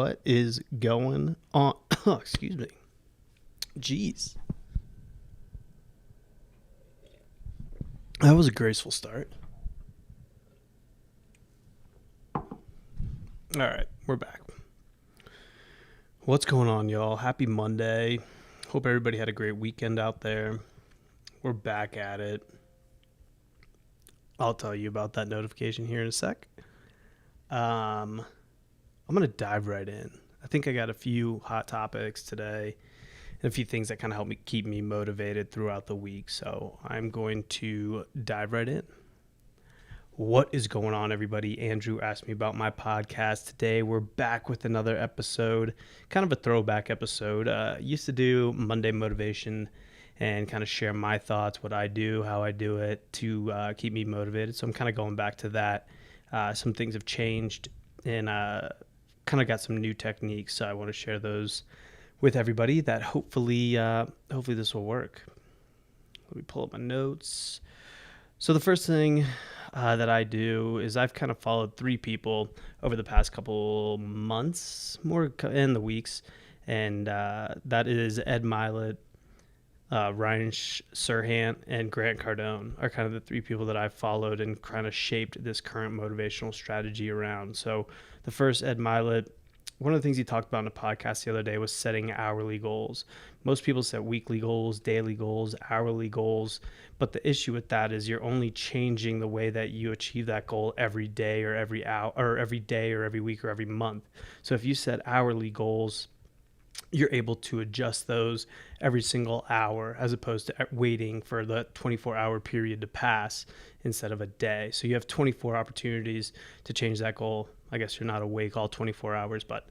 What is going on? Excuse me. Jeez. That was a graceful start. All right, we're back. What's going on, y'all? Happy Monday. Hope everybody had a great weekend out there. We're back at it. I'll tell you about that notification here in a sec. I'm going to dive right in. I think I got a few hot topics today and a few things that kind of help me keep me motivated throughout the week. So I'm going to dive right in. What is going on, everybody? Andrew asked me about my podcast today. We're back with another episode, kind of a throwback episode. Used to do Monday motivation and kind of share my thoughts, what I do, how I do it to keep me motivated. So I'm kind of going back to that. Some things have changed and kind of got some new techniques. So I want to share those with everybody that hopefully this will work. Let me pull up my notes. So the first thing that I do is I've kind of followed three people over the past couple months, more in the weeks, and that is Ed Mylett, Serhant and Grant Cardone are kind of the three people that I've followed and kind of shaped this current motivational strategy around. So the first, Ed Mylett, one of the things he talked about in a podcast the other day was setting hourly goals. Most people set weekly goals, daily goals, hourly goals, but the issue with that is you're only changing the way that you achieve that goal every day or every hour or every day or every week or every month. So if you set hourly goals, you're able to adjust those every single hour as opposed to waiting for the 24-hour period to pass instead of a day. So you have 24 opportunities to change that goal. I guess you're not awake all 24 hours, but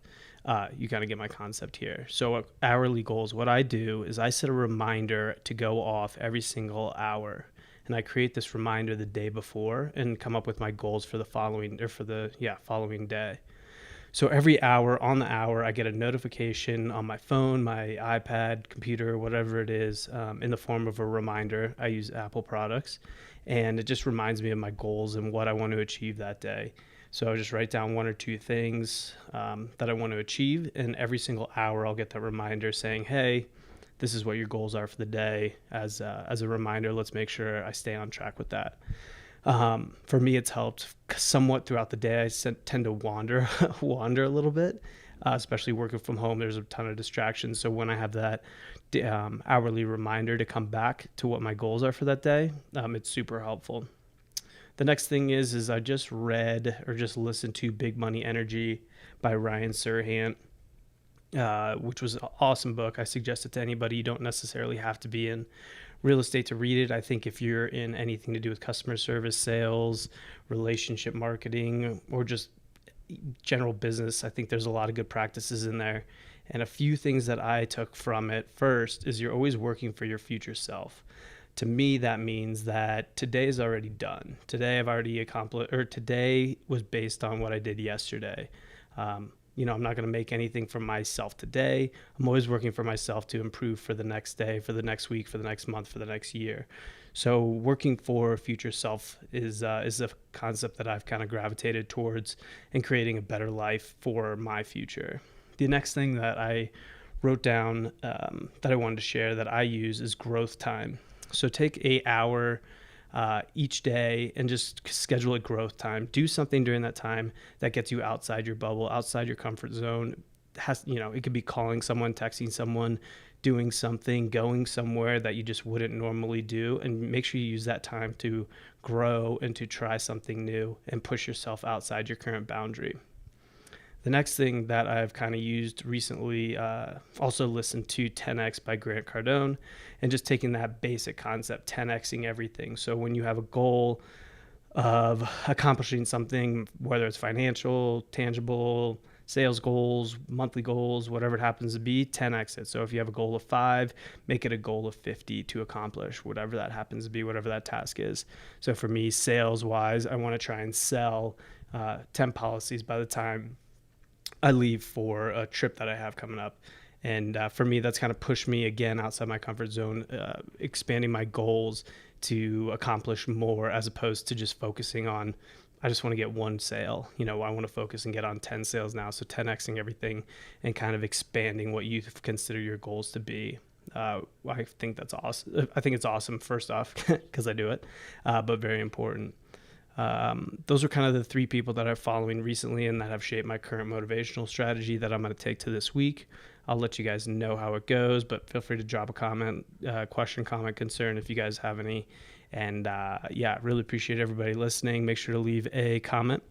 you kind of get my concept here. So hourly goals, what I do is I set a reminder to go off every single hour. And I create this reminder the day before and come up with my goals for the following day. So every hour, on the hour, I get a notification on my phone, my iPad, computer, whatever it is, in the form of a reminder. I use Apple products, and it just reminds me of my goals and what I want to achieve that day. So I just write down one or two things that I want to achieve, and every single hour I'll get that reminder saying, hey, this is what your goals are for the day. As a reminder, let's make sure I stay on track with that. For me, it's helped somewhat throughout the day. I tend to wander a little bit, especially working from home. There's a ton of distractions. So when I have that hourly reminder to come back to what my goals are for that day, it's super helpful. The next thing is I just read or just listened to Big Money Energy by Ryan Serhant, which was an awesome book. I suggest it to anybody. You don't necessarily have to be in real estate to read it. I think if you're in anything to do with customer service, sales, relationship marketing, or just general business, I think there's a lot of good practices in there. And a few things that I took from it first is you're always working for your future self. To me, that means that today is already done. Today I've already accomplished, or today was based on what I did yesterday. I'm not going to make anything for myself today. I'm always working for myself to improve for the next day, for the next week, for the next month, for the next year. So working for future self is a concept that I've kind of gravitated towards and creating a better life for my future. The next thing that I wrote down that I wanted to share that I use is growth time. So take an hour each day and just schedule a growth time. Do something during that time that gets you outside your bubble, outside your comfort zone. It could be calling someone, texting someone, doing something, going somewhere that you just wouldn't normally do, and make sure you use that time to grow and to try something new and push yourself outside your current boundary. The next thing that I've kind of used recently, also listened to 10X by Grant Cardone, and just taking that basic concept, 10Xing everything. So when you have a goal of accomplishing something, whether it's financial, tangible, sales goals, monthly goals, whatever it happens to be, 10X it. So if you have a goal of 5, make it a goal of 50 to accomplish whatever that happens to be, whatever that task is. So for me, sales-wise, I want to try and sell 10 policies by the time I leave for a trip that I have coming up. And for me, that's kind of pushed me again outside my comfort zone, expanding my goals to accomplish more, as opposed to just focusing on, I just want to get one sale. I want to focus and get on 10 sales now. So 10xing everything and kind of expanding what you consider your goals to be. I think that's awesome. I think it's awesome, first off, because I do it, but very important. Those are kind of the three people that I'm following recently and that have shaped my current motivational strategy that I'm going to take to this week. I'll let you guys know how it goes, but feel free to drop a comment, question, comment, concern if you guys have any. And really appreciate everybody listening. Make sure to leave a comment.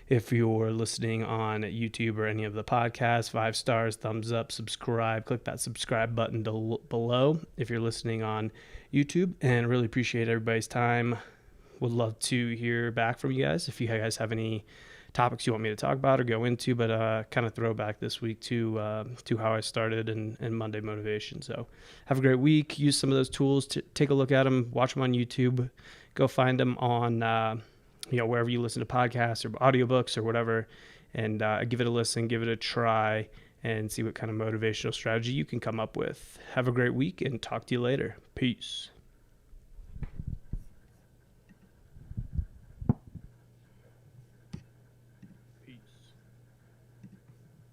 If you're listening on YouTube or any of the podcasts, 5 stars, thumbs up, subscribe. Click that subscribe button below if you're listening on YouTube. And really appreciate everybody's time. Would love to hear back from you guys if you guys have any topics you want me to talk about or go into, but kind of throwback this week to how I started and Monday motivation. So have a great week. Use some of those tools to take a look at them, watch them on YouTube, go find them on wherever you listen to podcasts or audiobooks or whatever, and give it a listen, give it a try, and see what kind of motivational strategy you can come up with. Have a great week and talk to you later. Peace.